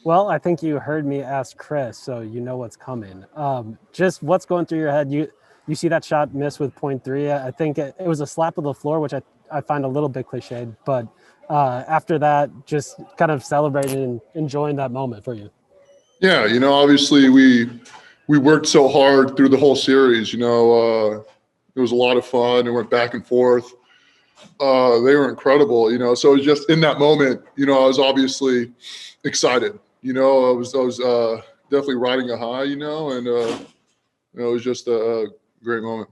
Well, I think you heard me ask Khris, so you know what's coming. Just what's going through your head? You see that shot miss with point three. I think it was a slap of the floor, which I find a little bit cliched. But after that, just kind of celebrating and enjoying that moment for you. Yeah, obviously we worked so hard through the whole series. It was a lot of fun. It went back and forth. They were incredible. So it was just in that moment. I was obviously excited. I was definitely riding a high. And it was just a great moment.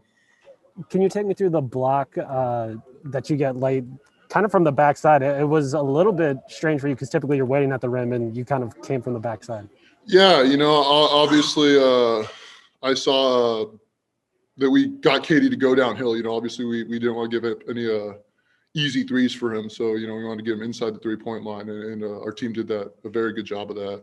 Can you take me through the block that you get late, kind of from the backside? It was a little bit strange for you because typically you're waiting at the rim and you kind of came from the backside. Yeah, obviously I saw that we got Katie to go downhill. Obviously we didn't want to give up any easy threes for him. So, we wanted to get him inside the 3-point line. And our team did a very good job of that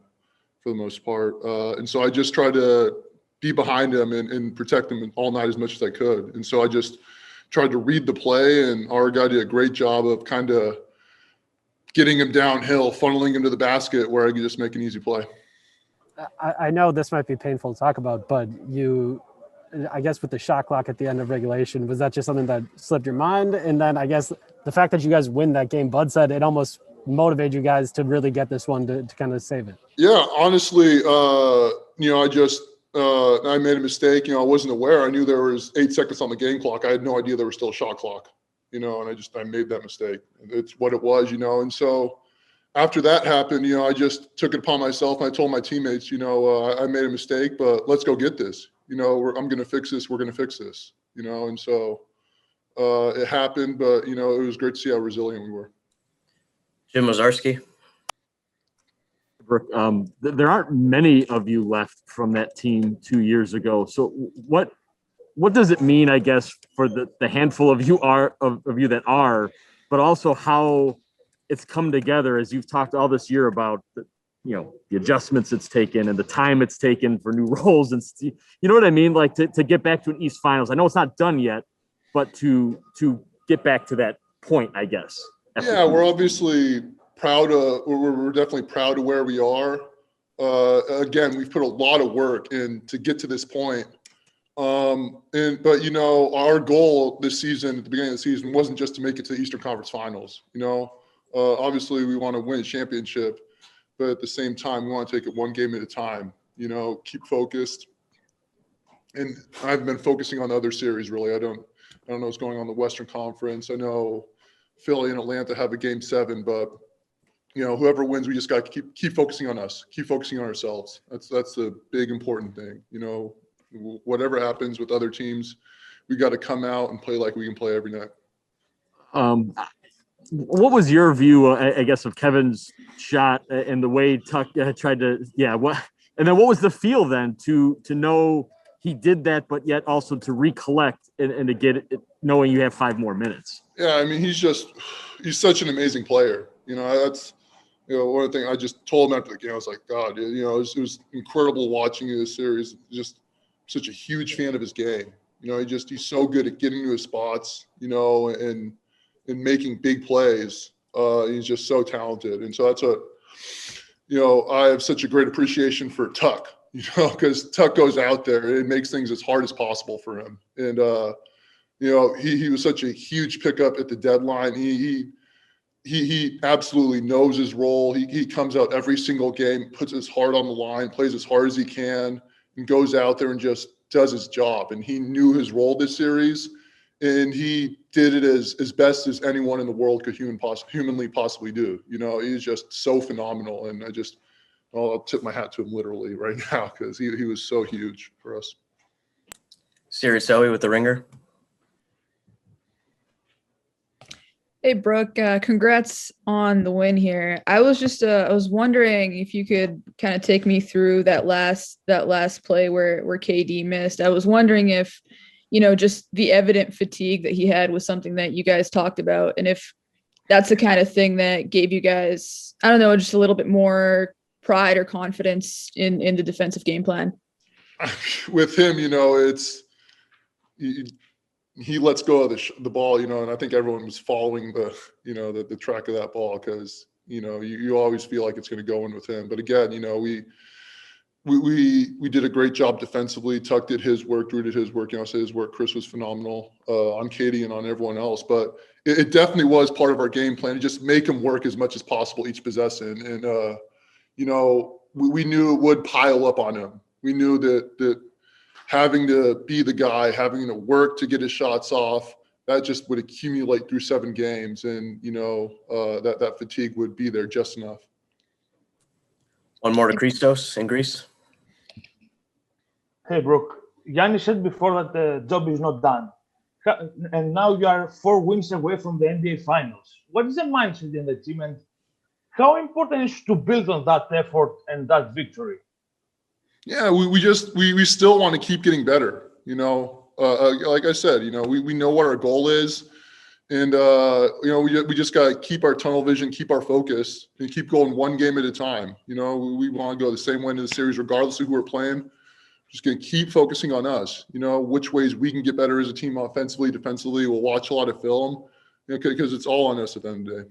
for the most part. And so I just tried to be behind him and protect him all night as much as I could. And so I just tried to read the play, and our guy did a great job of kind of getting him downhill, funneling him to the basket where I could just make an easy play. I know this might be painful to talk about, but I guess with the shot clock at the end of regulation, was that just something that slipped your mind? And then I guess the fact that you guys win that game, Bud said it almost motivated you guys to really get this one to kind of save it. Yeah, honestly, I made a mistake. I wasn't aware. I knew there was 8 seconds on the game clock. I had no idea there was still a shot clock, and I made that mistake. It's what it was, And so after that happened, I just took it upon myself. And I told my teammates, I made a mistake, but let's go get this. I'm going to fix this. We're going to fix this, And so it happened, but, it was great to see how resilient we were. Jim Ozarski. Brook, there aren't many of you left from that team 2 years ago. So what does it mean, I guess, for the handful of you that are, but also how it's come together as you've talked all this year about the adjustments it's taken and the time it's taken for new roles, and you know what I mean? Like to get back to an East Finals. I know it's not done yet, but to get back to that point, I guess. Yeah, we're obviously proud of. We're definitely proud of where we are. Again, we've put a lot of work in to get to this point. But our goal this season, at the beginning of the season, wasn't just to make it to the Eastern Conference Finals. Obviously we want to win a championship, but at the same time, we want to take it one game at a time. Keep focused. And I've been focusing on the other series. Really, I don't know what's going on in the Western Conference. I know Philly and Atlanta have a game 7, but whoever wins, we just got to keep focusing on us, keep focusing on ourselves. That's the big important thing. Whatever happens with other teams, we got to come out and play like we can play every night. What was your view, I guess, of Kevin's shot and the way Tuck tried to, and then what was the feel then to know he did that, but yet also to recollect and to get it, knowing you have 5 more minutes? Yeah, I mean, he's such an amazing player. That's, one of the things I just told him after the game, I was like, God, it was incredible watching this series. Just such a huge fan of his game. He's so good at getting to his spots, and making big plays. He's just so talented. And so that's I have such a great appreciation for Tuck, because Tuck goes out there and makes things as hard as possible for him. And, he was such a huge pickup at the deadline. He absolutely knows his role. He comes out every single game, puts his heart on the line, plays as hard as he can, and goes out there and just does his job. And he knew his role this series, and he did it as best as anyone in the world could humanly possibly do. He's just so phenomenal. And I'll tip my hat to him literally right now, because he was so huge for us. Siri Selby with the Ringer. Hey, Brook, congrats on the win here. I was wondering if you could kind of take me through that last play where KD missed. I was wondering if, just the evident fatigue that he had was something that you guys talked about, and if that's the kind of thing that gave you guys, I don't know, just a little bit more pride or confidence in the defensive game plan. With him, it's he lets go of the ball, and I think everyone was following the track of that ball, because you always feel like it's going to go in with him. But again, we did a great job defensively. Tuck did his work, Drew did his work. I said his work. Khris was phenomenal on Katie and on everyone else. But it definitely was part of our game plan to just make him work as much as possible each possession. And we knew it would pile up on him. We knew that having to be the guy, having to work to get his shots off, that just would accumulate through 7 games, and that fatigue would be there just enough. One more to Christos in Greece. Hey, Brook. Yanni said before that the job is not done. And now you are 4 wins away from the NBA Finals. What is the mindset in the team, and how important is to build on that effort and that victory? Yeah, we still want to keep getting better. Like I said, we know what our goal is, and we just got to keep our tunnel vision, keep our focus, and keep going one game at a time. We want to go the same way into the series, regardless of who we're playing. Just going to keep focusing on us. Which ways we can get better as a team, offensively, defensively. We'll watch a lot of film, because it's all on us at the end of the day.